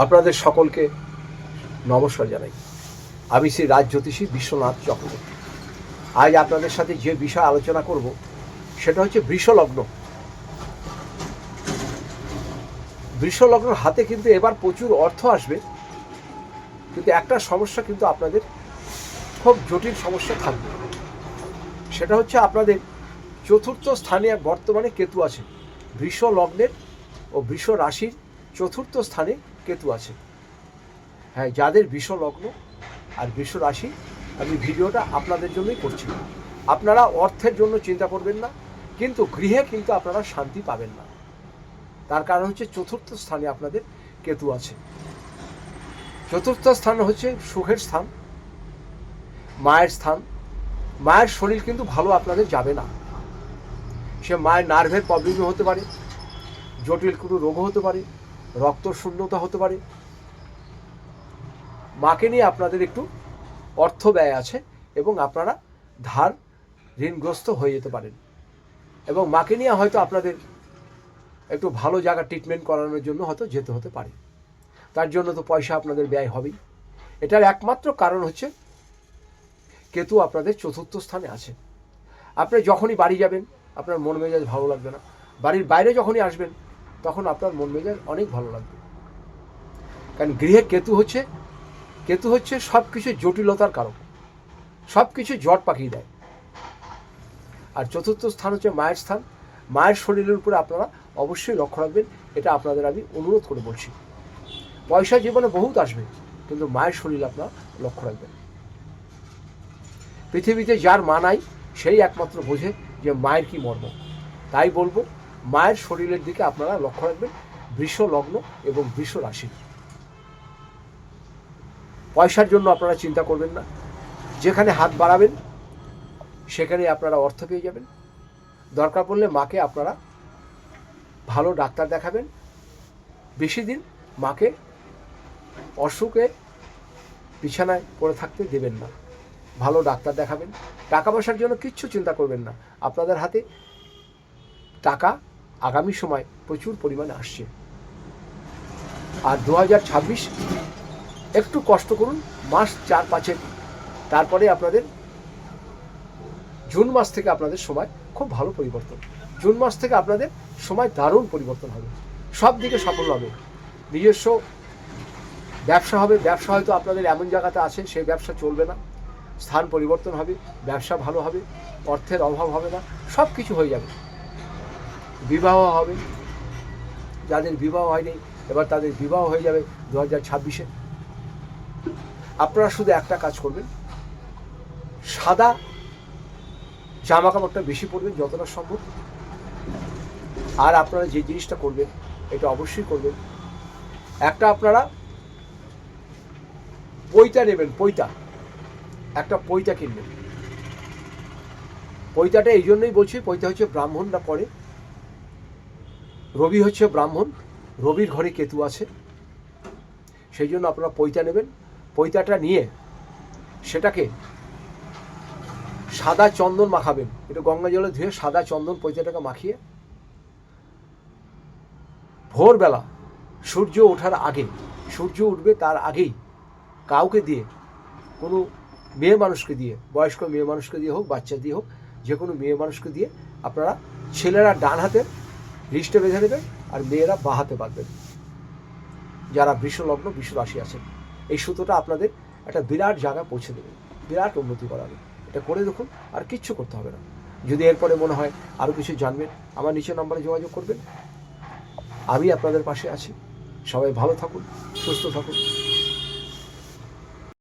আপনাদের সকলকে নমস্কার জানাই। আমি শ্রী রাজ জ্যোতিষী বিশ্বনাথ চক্রবর্তী। আজ আপনাদের সাথে যে বিষয় আলোচনা করব সেটা হচ্ছে বৃষলগ্ন। বৃষলগ্নের হাতে কিন্তু এবার প্রচুর অর্থ আসবে, কিন্তু একটা সমস্যা কিন্তু আপনাদের খুব জটিল সমস্যা থাকবে। সেটা হচ্ছে আপনাদের চতুর্থ স্থানে বর্তমানে কেতু আছে। বৃষ লগ্নের ও বৃষ রাশির চতুর্থ স্থানে কেতু আছে। হ্যাঁ, যাদের বৃষ লগ্ন আর বৃষ রাশি, আমি ভিডিওটা আপনাদের জন্যই করছি। আপনারা অর্থের জন্য চিন্তা করবেন না, কিন্তু গৃহে কিন্তু আপনারা শান্তি পাবেন না। তার কারণ হচ্ছে চতুর্থ স্থানে আপনাদের কেতু আছে। চতুর্থ স্থান হচ্ছে সুখের স্থান, মায়ের স্থান। মায়ের শরীর কিন্তু ভালো আপনাদের যাবে না। সে মায়ের নার্ভের প্রবলেমও হতে পারে, জটিল কোনো রোগও হতে পারে, রক্ত শূন্যতা হতে পারে। মাকে নিয়ে আপনাদের একটু অর্থ ব্যয় আছে এবং আপনারা ধার ঋণগ্রস্ত হয়ে যেতে পারেন, এবং মাকে নিয়ে হয়তো আপনাদের একটু ভালো জায়গা ট্রিটমেন্ট করানোর জন্য হয়তো যেতে হতে পারে। তার জন্য তো পয়সা আপনাদের ব্যয় হবেই। এটার একমাত্র কারণ হচ্ছে কেতু আপনাদের চতুর্থ স্থানে আছে। আপনি যখনই বাড়ি যাবেন আপনার মন মেজাজ ভালো লাগবে না, বাড়ির বাইরে যখনই আসবেন তখন আপনার মন মেজাজ অনেক ভালো লাগবে। কারণ গৃহে কেতু হচ্ছে সব কিছু জটিলতার কারণ, সব কিছু জট পাকিয়ে দেয়। আর চতুর্থ স্থান হচ্ছে মায়ের স্থান। মায়ের শরীরের উপরে আপনারা অবশ্যই লক্ষ্য রাখবেন, এটা আপনাদের আমি অনুরোধ করে বলছি। পয়সা জীবনে বহুত আসবে, কিন্তু মায়ের শরীর আপনারা লক্ষ্য রাখবেন। পৃথিবীতে যার মা নাই সেই একমাত্র বোঝে যে মায়ের কি মর্ম। তাই বলবো, মায়ের শরীরের দিকে আপনারা লক্ষ্য রাখবেন, বৃষ লগ্ন এবং বৃষ রাশি। পয়সার জন্য আপনারা চিন্তা করবেন না, যেখানে হাত বাড়াবেন সেখানে আপনারা অর্থ পেয়ে যাবেন। দরকার পড়লে মাকে আপনারা ভালো ডাক্তার দেখাবেন, বেশি দিন মাকে অসুখে বিছানায় পড়ে থাকতে দেবেন না, ভালো ডাক্তার দেখাবেন। টাকা পয়সার জন্য কিচ্ছু চিন্তা করবেন না, আপনাদের হাতে টাকা আগামী সময় প্রচুর পরিমাণে আসছে। আর 2026 একটু কষ্ট করুন, মাস 4-5, তারপরে আপনাদের জুন মাস থেকে আপনাদের সময় খুব ভালো পরিবর্তন। জুন মাস থেকে আপনাদের সময় দারুণ পরিবর্তন হবে, সব দিকে সাফল্য হবে। নিজস্ব ব্যবসা হবে, ব্যবসা হয়তো আপনাদের এমন জায়গাতে আছে সেই ব্যবসা চলবে না, স্থান পরিবর্তন হবে, ব্যবসা ভালো হবে, অর্থের অভাব হবে না, সব কিছু হয়ে যাবে। বিবাহ হবে, যাদের বিবাহ হয়নি এবার তাদের বিবাহ হয়ে যাবে 2026-এ। আপনারা শুধু একটা কাজ করবেন, সাদা জামা কাপড়টা বেশি পরবেন যতটা সম্ভব। আর আপনারা যে জিনিসটা করবেন এটা অবশ্যই করবেন, একটা আপনারা পৈতা নেবেন, একটা পৈতা কিনবেন। পৈতাটা এই জন্যই বলছি, পৈতা হচ্ছে ব্রাহ্মণরা পড়ে। রবি হচ্ছে ব্রাহ্মণ, রবির ঘরে কেতু আছে, সেই জন্য আপনারা পৈতা নেবেন। পৈতাটা নিয়ে সেটাকে সাদা চন্দন মাখাবেন, এটা গঙ্গা জলে ধুয়ে সাদা চন্দন পৈতাটাকে মাখিয়ে ভোরবেলা সূর্য ওঠার আগে, সূর্য উঠবে তার আগেই কাউকে দিয়ে, কোনো মেয়ে মানুষকে দিয়ে, বয়স্ক মেয়ে মানুষকে দিয়ে হোক, বাচ্চা দিয়ে হোক, যে কোনো মেয়ে মানুষকে দিয়ে আপনারা, ছেলেরা ডান হাতে রিস্টে বেঁধে দেবেন আর মেয়েরা বাঁ হাতে বাঁধবেন, যারা বৃষ লগ্ন বৃষ রাশি আছেন। এই সুতোটা আপনাদের একটা বিরাট জায়গায় পৌঁছে দেবে, বিরাট উন্নতি করাবে। এটা করে দেখুন, আর কিচ্ছু করতে হবে না। যদি এরপরে মনে হয় আরও কিছু জানবেন, আমার নিচের নম্বরে যোগাযোগ করবেন। আমি আপনাদের পাশে আছি। সবাই ভালো থাকুন, সুস্থ থাকুন।